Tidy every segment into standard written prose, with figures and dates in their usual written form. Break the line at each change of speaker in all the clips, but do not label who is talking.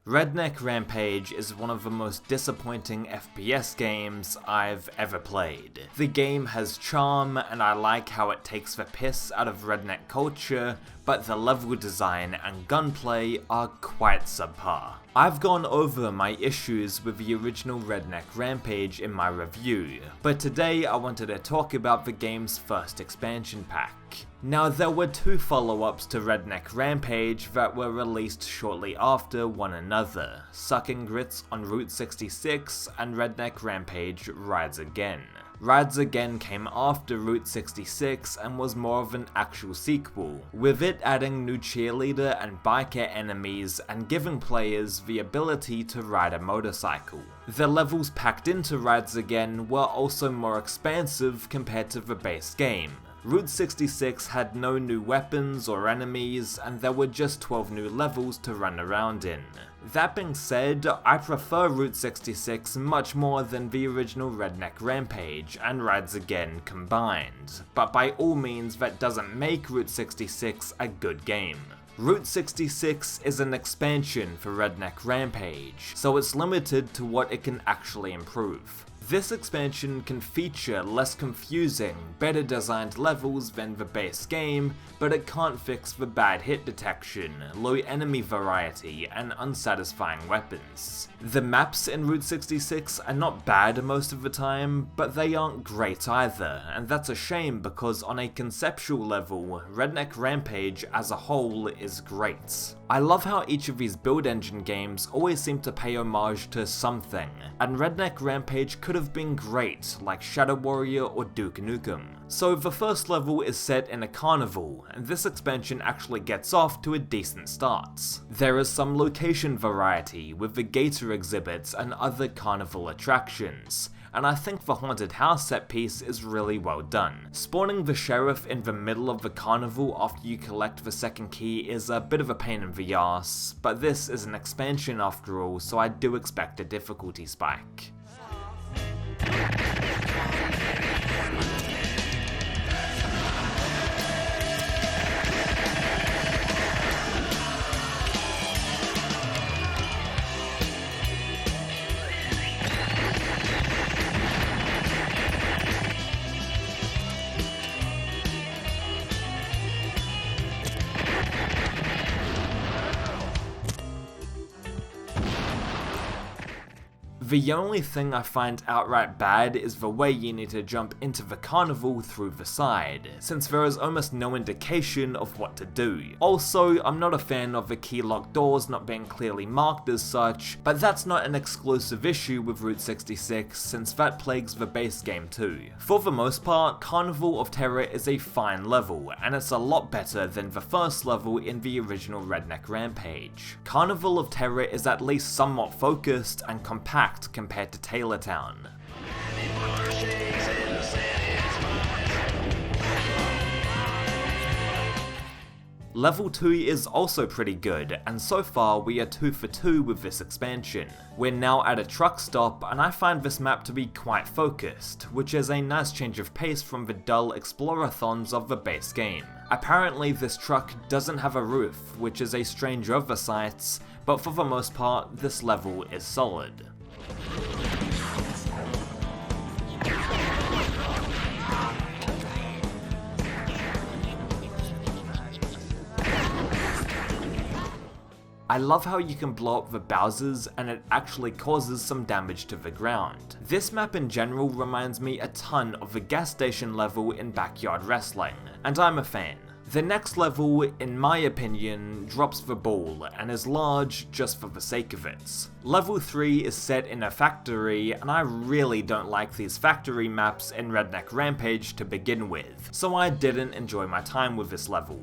Redneck Rampage is one of the most disappointing FPS games I've ever played. The game has charm, and I like how it takes the piss out of redneck culture, but the level design and gunplay are quite subpar. I've gone over my issues with the original Redneck Rampage in my review, but today I wanted to talk about the game's first expansion pack. Now, there were two follow-ups to Redneck Rampage that were released shortly after one another, Suckin Grits on Route 66 and Redneck Rampage Rides Again. Rides Again came after Route 66 and was more of an actual sequel, with it adding new cheerleader and biker enemies and giving players the ability to ride a motorcycle. The levels packed into Rides Again were also more expansive compared to the base game. Route 66 had no new weapons or enemies, and there were just 12 new levels to run around in. That being said, I prefer Route 66 much more than the original Redneck Rampage and Rides Again combined, but by all means that doesn't make Route 66 a good game. Route 66 is an expansion for Redneck Rampage, so it's limited to what it can actually improve. This expansion can feature less confusing, better designed levels than the base game, but it can't fix the bad hit detection, low enemy variety, and unsatisfying weapons. The maps in Route 66 are not bad most of the time, but they aren't great either, and that's a shame because on a conceptual level, Redneck Rampage as a whole is great. I love how each of these build engine games always seem to pay homage to something, and Redneck Rampage could have been great, like Shadow Warrior or Duke Nukem. So the first level is set in a carnival, and this expansion actually gets off to a decent start. There is some location variety with the gator exhibits and other carnival attractions, and I think the haunted house set piece is really well done. Spawning the sheriff in the middle of the carnival after you collect the second key is a bit of a pain in the arse, but this is an expansion after all, so I do expect a difficulty spike. The only thing I find outright bad is the way you need to jump into the carnival through the side, since there is almost no indication of what to do. Also, I'm not a fan of the key lock doors not being clearly marked as such, but that's not an exclusive issue with Route 66 since that plagues the base game too. For the most part, Carnival of Terror is a fine level, and it's a lot better than the first level in the original Redneck Rampage. Carnival of Terror is at least somewhat focused and compact compared to Taylortown. Level 2 is also pretty good, and so far we are 2 for 2 with this expansion. We're now at a truck stop, and I find this map to be quite focused, which is a nice change of pace from the dull explorathons of the base game. Apparently this truck doesn't have a roof, which is a strange oversight, but for the most part this level is solid. I love how you can blow up the Bowsers and it actually causes some damage to the ground. This map in general reminds me a ton of the gas station level in Backyard Wrestling, and I'm a fan. The next level, in my opinion, drops the ball and is large just for the sake of it. Level 3 is set in a factory, and I really don't like these factory maps in Redneck Rampage to begin with, so I didn't enjoy my time with this level.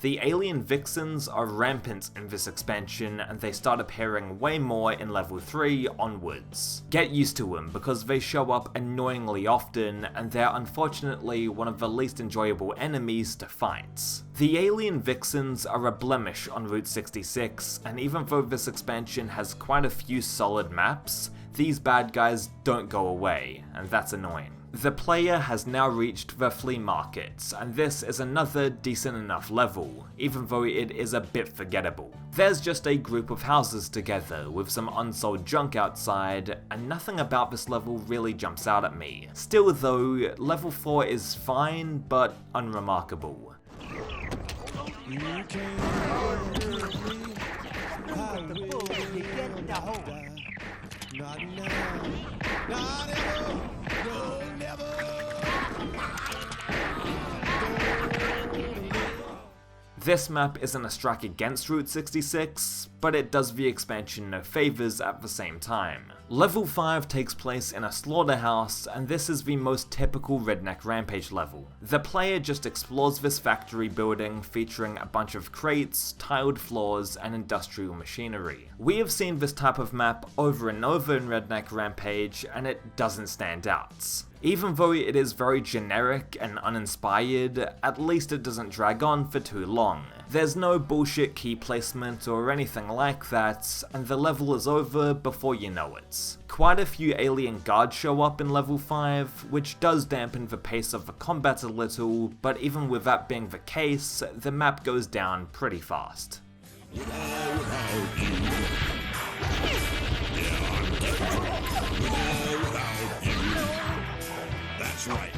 The alien vixens are rampant in this expansion, and they start appearing way more in level 3 onwards. Get used to them because they show up annoyingly often, and they're unfortunately one of the least enjoyable enemies to fight. The alien vixens are a blemish on Route 66, and even though this expansion has quite a few solid maps, these bad guys don't go away, and that's annoying. The player has now reached the flea market, and this is another decent enough level, even though it is a bit forgettable. There's just a group of houses together with some unsold junk outside, and nothing about this level really jumps out at me. Still though, level 4 is fine, but unremarkable. This map isn't a strike against Route 66, but it does the expansion no favours at the same time. Level 5 takes place in a slaughterhouse, and this is the most typical Redneck Rampage level. The player just explores this factory building featuring a bunch of crates, tiled floors, and industrial machinery. We have seen this type of map over and over in Redneck Rampage, and it doesn't stand out. Even though it is very generic and uninspired, at least it doesn't drag on for too long. There's no bullshit key placement or anything like that, and the level is over before you know it. Quite a few alien guards show up in level 5, which does dampen the pace of the combat a little, but even with that being the case, the map goes down pretty fast. Right.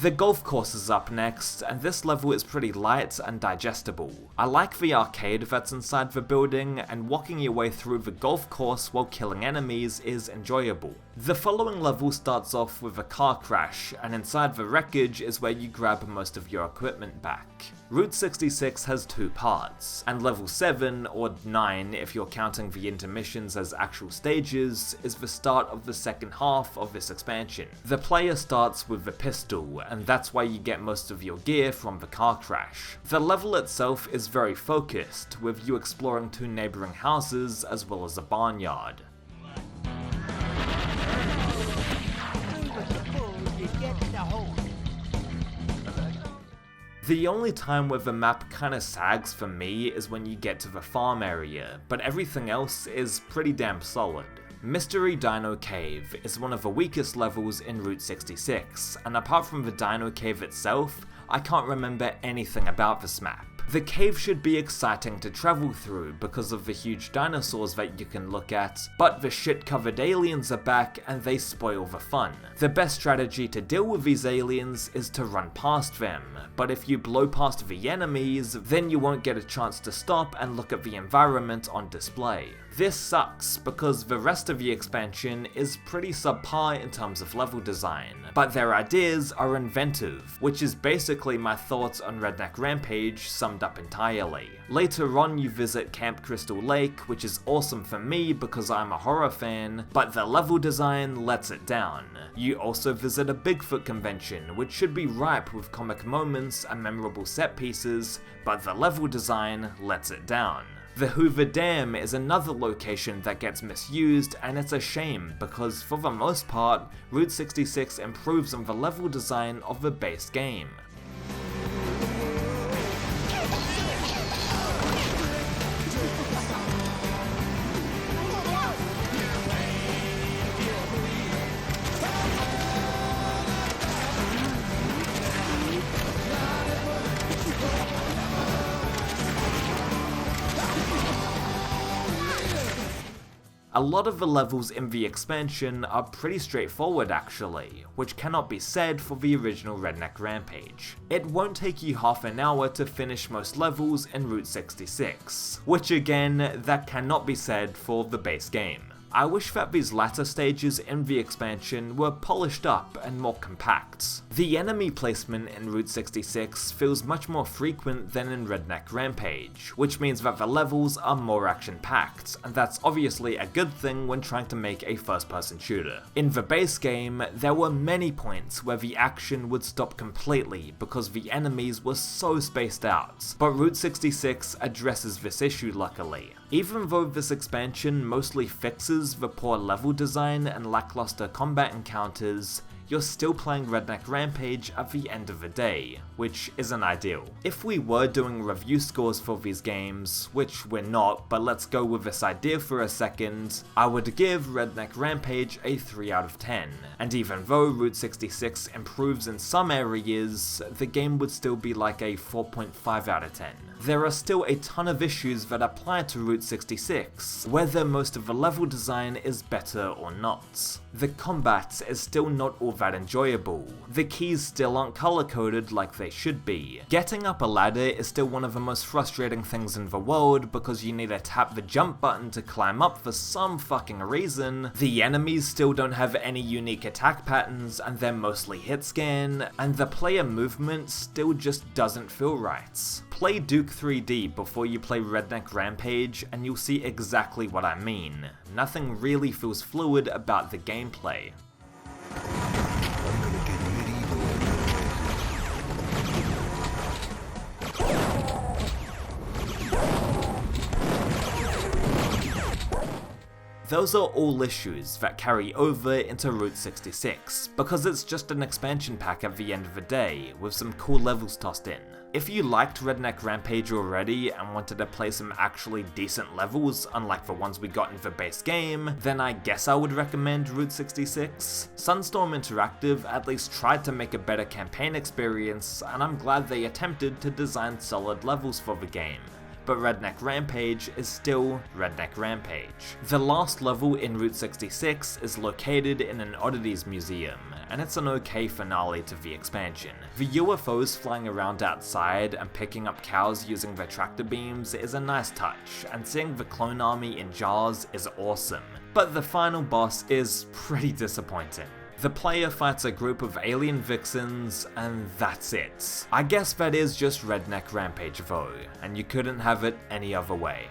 The golf course is up next, and this level is pretty light and digestible. I like the arcade that's inside the building, and walking your way through the golf course while killing enemies is enjoyable. The following level starts off with a car crash, and inside the wreckage is where you grab most of your equipment back. Route 66 has 2 parts, and level 7, or 9 if you're counting the intermissions as actual stages, is the start of the second half of this expansion. The player starts with the pistol, and that's why you get most of your gear from the car crash. The level itself is very focused, with you exploring 2 neighbouring houses as well as a barnyard. The only time where the map kinda sags for me is when you get to the farm area, but everything else is pretty damn solid. Mystery Dino Cave is one of the weakest levels in Route 66, and apart from the Dino Cave itself, I can't remember anything about this map. The cave should be exciting to travel through because of the huge dinosaurs that you can look at, but the shit-covered aliens are back and they spoil the fun. The best strategy to deal with these aliens is to run past them, but if you blow past the enemies, then you won't get a chance to stop and look at the environment on display. This sucks because the rest of the expansion is pretty subpar in terms of level design, but their ideas are inventive, which is basically my thoughts on Redneck Rampage summed up entirely. Later on you visit Camp Crystal Lake, which is awesome for me because I'm a horror fan, but the level design lets it down. You also visit a Bigfoot convention, which should be ripe with comic moments and memorable set pieces, but the level design lets it down. The Hoover Dam is another location that gets misused, and it's a shame because for the most part, Route 66 improves on the level design of the base game. A lot of the levels in the expansion are pretty straightforward actually, which cannot be said for the original Redneck Rampage. It won't take you half an hour to finish most levels in Route 66, which again, that cannot be said for the base game. I wish that these latter stages in the expansion were polished up and more compact. The enemy placement in Route 66 feels much more frequent than in Redneck Rampage, which means that the levels are more action-packed, and that's obviously a good thing when trying to make a first-person shooter. In the base game, there were many points where the action would stop completely because the enemies were so spaced out, but Route 66 addresses this issue luckily. Even though this expansion mostly fixes the poor level design and lackluster combat encounters, you're still playing Redneck Rampage at the end of the day, which isn't ideal. If we were doing review scores for these games, which we're not, but let's go with this idea for a second, I would give Redneck Rampage a 3 out of 10, and even though Route 66 improves in some areas, the game would still be like a 4.5 out of 10. There are still a ton of issues that apply to Route 66, whether most of the level design is better or not. The combat is still not all that enjoyable, the keys still aren't color coded like they should be. Getting up a ladder is still one of the most frustrating things in the world because you need to tap the jump button to climb up for some fucking reason, the enemies still don't have any unique attack patterns and they're mostly hit scan, and the player movement still just doesn't feel right. Play Duke 3D before you play Redneck Rampage and you'll see exactly what I mean. Nothing really feels fluid about the gameplay. Those are all issues that carry over into Route 66, because it's just an expansion pack at the end of the day, with some cool levels tossed in. If you liked Redneck Rampage already and wanted to play some actually decent levels, unlike the ones we got in the base game, then I guess I would recommend Route 66. Sunstorm Interactive at least tried to make a better campaign experience, and I'm glad they attempted to design solid levels for the game. But Redneck Rampage is still Redneck Rampage. The last level in Route 66 is located in an oddities museum, and it's an okay finale to the expansion. The UFOs flying around outside and picking up cows using their tractor beams is a nice touch, and seeing the clone army in jars is awesome. But the final boss is pretty disappointing. The player fights a group of alien vixens, and that's it. I guess that is just Redneck Rampage though, and you couldn't have it any other way.